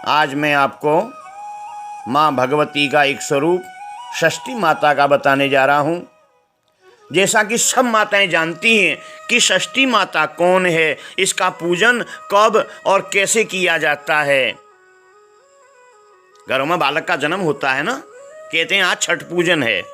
आज मैं आपको माँ भगवती का एक स्वरूप षष्ठी माता का बताने जा रहा हूँ। जैसा कि सब माताएं जानती हैं कि षष्ठी माता कौन है, इसका पूजन कब और कैसे किया जाता है। घरों में बालक का जन्म होता है ना, कहते हैं आज छठ पूजन है।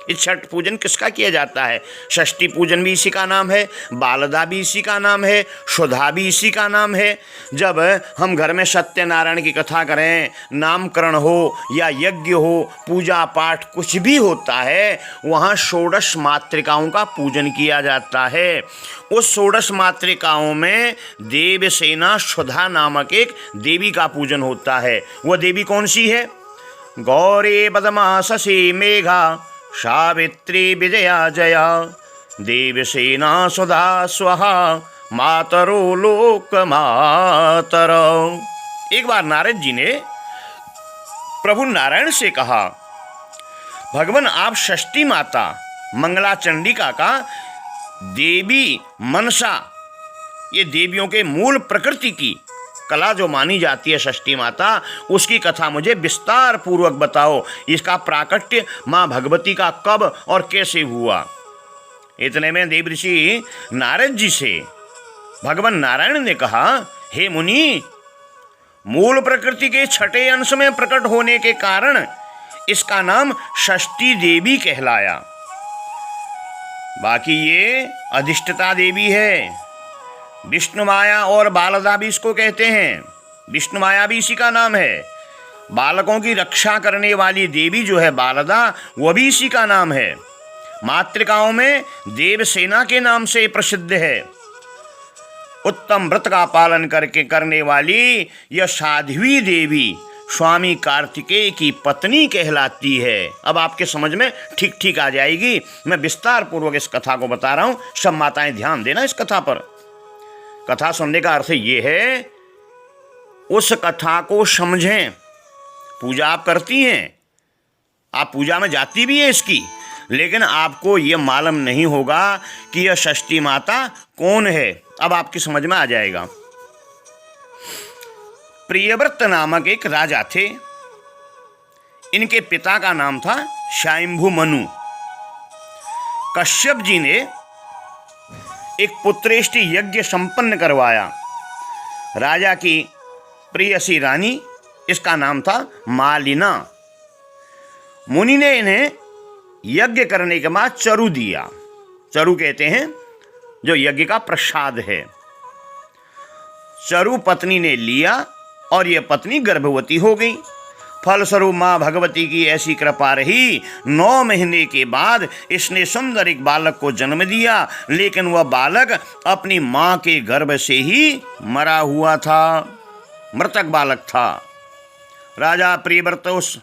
इस छठ पूजन किसका किया जाता है? षष्ठी पूजन भी इसी का नाम है, बालदा भी इसी का नाम है, शुद्धा भी इसी का नाम है। जब हम घर में सत्यनारायण की कथा करें, नामकरण हो या यज्ञ हो, पूजा पाठ कुछ भी होता है, वहाँ षोडश मातृकाओं का पूजन किया जाता है। उस षोडश मातृकाओं में देवसेना शुद्धा नामक एक देवी का पूजन होता है। वह देवी कौन सी है? गौरी पद्मा शशि मेघा सावित्री विजया जया देवसेना सुधा स्वहा मातरो लोक मातरो। एक बार नारद जी ने प्रभु नारायण से कहा, भगवान आप षष्ठी माता मंगला चंडिका का देवी मनसा, ये देवियों के मूल प्रकृति की कला जो मानी जाती है षष्ठी माता, उसकी कथा मुझे विस्तार पूर्वक बताओ। इसका प्राकट्य माँ भगवती का कब और कैसे हुआ। इतने में देव ऋषि नारद जी से भगवान नारायण ने कहा, हे मुनि, मूल प्रकृति के छठे अंश में प्रकट होने के कारण इसका नाम षष्ठी देवी कहलाया। बाकी ये अधिष्ठता देवी है। विष्णु माया और बालदा भी इसको कहते हैं। विष्णु माया भी इसी का नाम है। बालकों की रक्षा करने वाली देवी जो है बालदा, वह भी इसी का नाम है। मातृकाओं में देवसेना के नाम से प्रसिद्ध है। उत्तम व्रत का पालन करके करने वाली यह साध्वी देवी स्वामी कार्तिकेय की पत्नी कहलाती है। अब आपके समझ में ठीक ठीक आ जाएगी। मैं विस्तार पूर्वक इस कथा को बता रहा हूं, सब माताएं ध्यान देना इस कथा पर। कथा सुनने का अर्थ ये है, उस कथा को समझें। पूजा आप करती हैं, आप पूजा में जाती भी है इसकी, लेकिन आपको ये मालूम नहीं होगा कि यह षष्ठी माता कौन है। अब आपकी समझ में आ जाएगा। प्रियव्रत नामक एक राजा थे। इनके पिता का नाम था स्वयंभू मनु। कश्यप जी ने एक पुत्रेष्टि यज्ञ संपन्न करवाया। राजा की प्रियसी रानी, इसका नाम था मालिना। मुनि ने इन्हें यज्ञ करने के बाद चरु दिया। चरु कहते हैं जो यज्ञ का प्रसाद है। चरु पत्नी ने लिया और यह पत्नी गर्भवती हो गई। फलस्वरूप माँ भगवती की ऐसी कृपा रही, 9 महीने के बाद इसने सुंदर एक बालक को जन्म दिया। लेकिन वह बालक अपनी माँ के गर्भ से ही मरा हुआ था, मृतक बालक था। राजा प्रियव्रत उस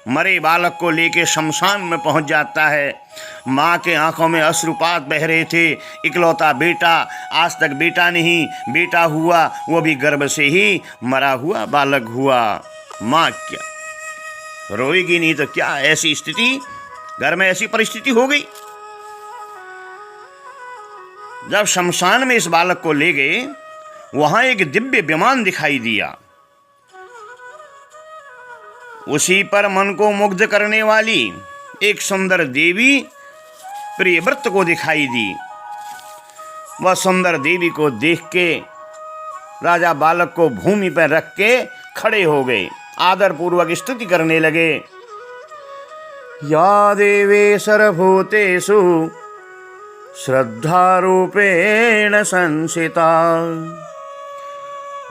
मरे बालक को लेकर शमशान में पहुंच जाता है। माँ के आंखों में अश्रुपात बह रहे थे। इकलौता बेटा, आज तक बेटा नहीं, बेटा हुआ, वो भी गर्भ से ही मरा हुआ बालक हुआ। माँ क्या रोएगी नहीं तो क्या? ऐसी स्थिति, घर में ऐसी परिस्थिति हो गई। जब शमशान में इस बालक को ले गए, वहां एक दिव्य विमान दिखाई दिया। उसी पर मन को मुग्ध करने वाली एक सुंदर देवी प्रियव्रत को दिखाई दी। वह सुंदर देवी को देख के राजा बालक को भूमि पर रख के खड़े हो गए, आदर पूर्वक स्तुति करने लगे। या देवी सर्वभूतेषु श्रद्धारूपेण संसिता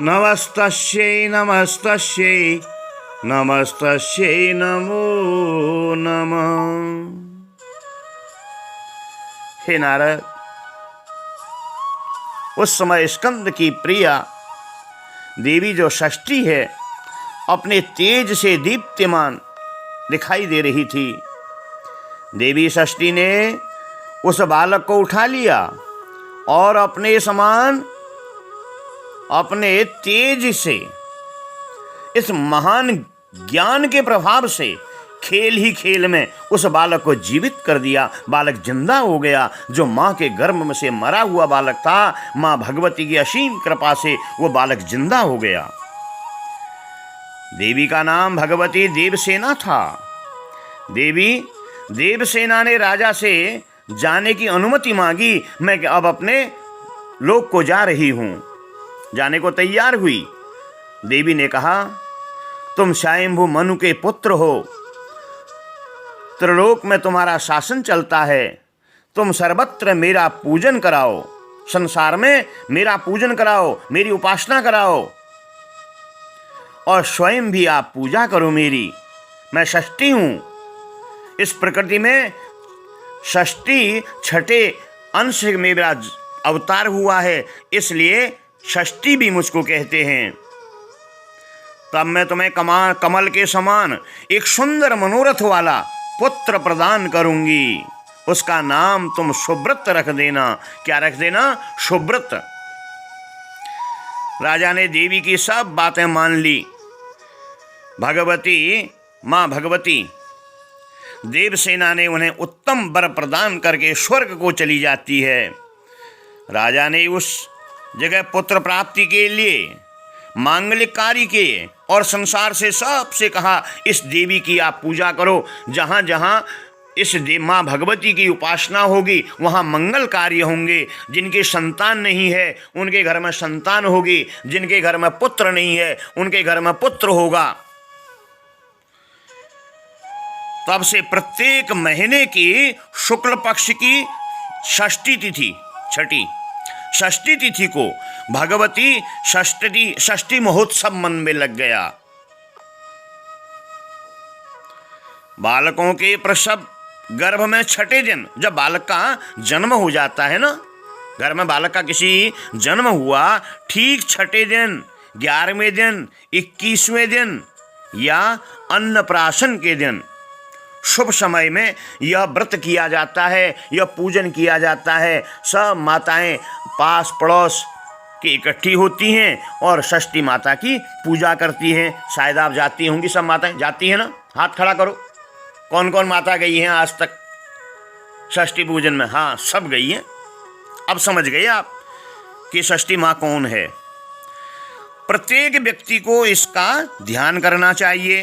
नमस्तस्यै नमस्तस्यै नमस्तस्यै नमो नमः। हे नारद, उस समय स्कंद की प्रिया देवी जो षष्ठी है, अपने तेज से दीप्तिमान दिखाई दे रही थी। देवी षष्ठी ने उस बालक को उठा लिया और अपने समान अपने तेज से, इस महान ज्ञान के प्रभाव से खेल ही खेल में उस बालक को जीवित कर दिया। बालक जिंदा हो गया। जो माँ के गर्भ में से मरा हुआ बालक था, माँ भगवती की असीम कृपा से वो बालक जिंदा हो गया। देवी का नाम भगवती देवसेना था। देवी देवसेना ने राजा से जाने की अनुमति मांगी। मैं अब अपने लोक को जा रही हूँ। जाने को तैयार हुई। देवी ने कहा, तुम स्वयंभू मनु के पुत्र हो, त्रिलोक में तुम्हारा शासन चलता है, तुम सर्वत्र मेरा पूजन कराओ, संसार में मेरा पूजन कराओ, मेरी उपासना कराओ और स्वयं भी आप पूजा करो मेरी। मैं षष्ठी हूँ। इस प्रकृति में षष्ठी छठे अंश में मेरा अवतार हुआ है, इसलिए षष्ठी भी मुझको कहते हैं। तब मैं तुम्हें कमल के समान एक सुंदर मनोरथ वाला पुत्र प्रदान करूंगी। उसका नाम तुम सुब्रत रख देना। क्या रख देना? सुब्रत। राजा ने देवी की सब बातें मान ली। मां भगवती देवसेना ने उन्हें उत्तम वर प्रदान करके स्वर्ग को चली जाती है। राजा ने उस जगह पुत्र प्राप्ति के लिए मांगलिक कार्य किए और संसार से सबसे कहा, इस देवी की आप पूजा करो। जहाँ जहाँ इस माँ भगवती की उपासना होगी वहाँ मंगल कार्य होंगे। जिनके संतान नहीं है उनके घर में संतान होगी, जिनके घर में पुत्र नहीं है उनके घर में पुत्र होगा। तब से प्रत्येक महीने की शुक्ल पक्ष की षष्ठी तिथि, षष्ठी तिथि को भगवती षष्ठी महोत्सव मन में लग गया। बालकों के प्रसव गर्भ में छठे दिन, जब बालक का जन्म हो जाता है ना, घर में बालक का किसी जन्म हुआ, ठीक छठे दिन, 11वें दिन, 21वें दिन या अन्नप्राशन के दिन शुभ समय में यह व्रत किया जाता है, यह पूजन किया जाता है। सब माताएं पास पड़ोस की इकट्ठी होती हैं और षष्ठी माता की पूजा करती हैं। शायद आप जाती होंगी, सब माताएं जाती हैं ना? हाथ खड़ा करो। कौन कौन माता गई हैं आज तक षष्ठी पूजन में? हाँ, सब गई हैं। अब समझ गए आप कि षष्ठी माँ कौन है। प्रत्येक व्यक्ति को इसका ध्यान करना चाहिए।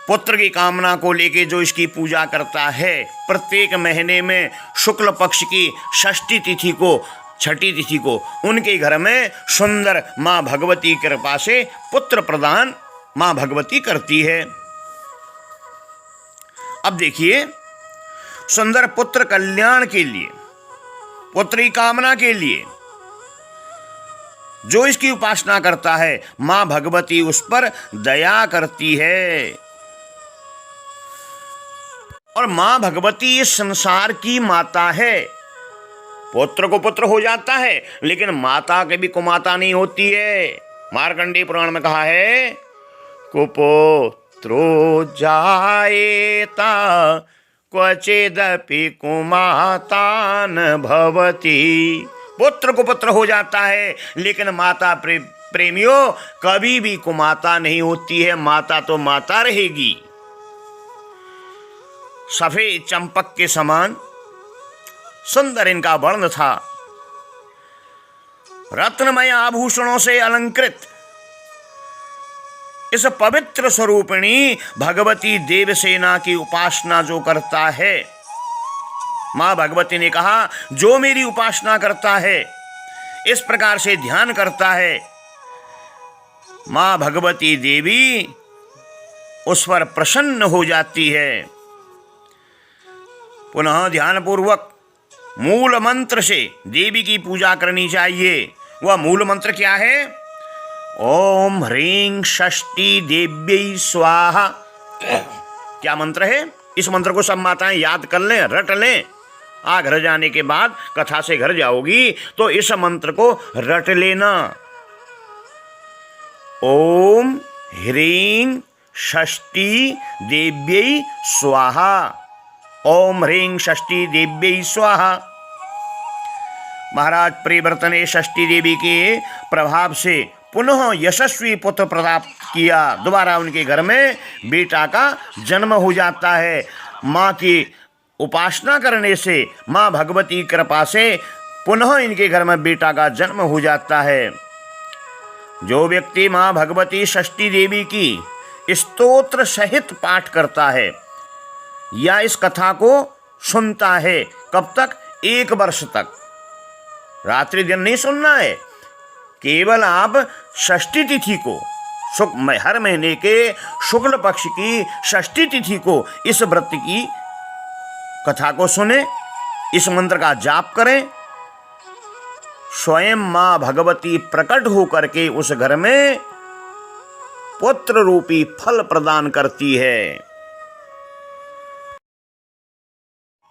पुत्र की कामना को लेके जो इसकी पूजा करता है, प्रत्येक महीने में शुक्ल पक्ष की षष्ठी तिथि को, छठी तिथि को उनके घर में सुंदर माँ भगवती की कृपा से पुत्र प्रदान माँ भगवती करती है। अब देखिए, सुंदर पुत्र कल्याण के लिए, पुत्र की कामना के लिए जो इसकी उपासना करता है, माँ भगवती उस पर दया करती है। और माँ भगवती इस संसार की माता है। पुत्र को पुत्र हो जाता है, लेकिन माता कभी कुमाता नहीं होती है। मार्कंडेय पुराण में कहा है, कुपुत्रो जायेता क्वचिदपि कुमाता न भवति। पुत्र को पुत्र हो जाता है, लेकिन माता प्रेमियों कभी भी कुमाता नहीं होती है। माता तो माता रहेगी। सफेद चंपक के समान सुंदर इनका वर्ण था। रत्नमय आभूषणों से अलंकृत इस पवित्र स्वरूपिणी भगवती देवसेना की उपासना जो करता है, मां भगवती ने कहा, जो मेरी उपासना करता है, इस प्रकार से ध्यान करता है, मां भगवती देवी उस पर प्रसन्न हो जाती है। पुनः ध्यानपूर्वक मूल मंत्र से देवी की पूजा करनी चाहिए। वह मूल मंत्र क्या है? ओम ह्रीं षष्ठी देव्यै स्वाहा। क्या मंत्र है? इस मंत्र को सब माताएं याद कर लें, रट लें। घर जाने के बाद कथा से घर जाओगी तो इस मंत्र को रट लेना। ओम ह्रीं षष्ठी देव्यै स्वाहा। ओम ह्रीं षष्ठी देव्यै स्वाहा। महाराज प्रियव्रत ने षष्ठी देवी के प्रभाव से पुनः यशस्वी पुत्र प्राप्त किया। दोबारा उनके घर में बेटा का जन्म हो जाता है। माँ की उपासना करने से, माँ भगवती कृपा से पुनः इनके घर में बेटा का जन्म हो जाता है। जो व्यक्ति माँ भगवती षष्ठी देवी की स्तोत्र सहित पाठ करता है या इस कथा को सुनता है, कब तक? 1 वर्ष तक। रात्रि दिन नहीं सुनना है, केवल आप षष्ठी तिथि को, हर महीने के शुक्ल पक्ष की षष्ठी तिथि को इस व्रत की कथा को सुने, इस मंत्र का जाप करें। स्वयं मां भगवती प्रकट होकर के उस घर में पुत्र रूपी फल प्रदान करती है।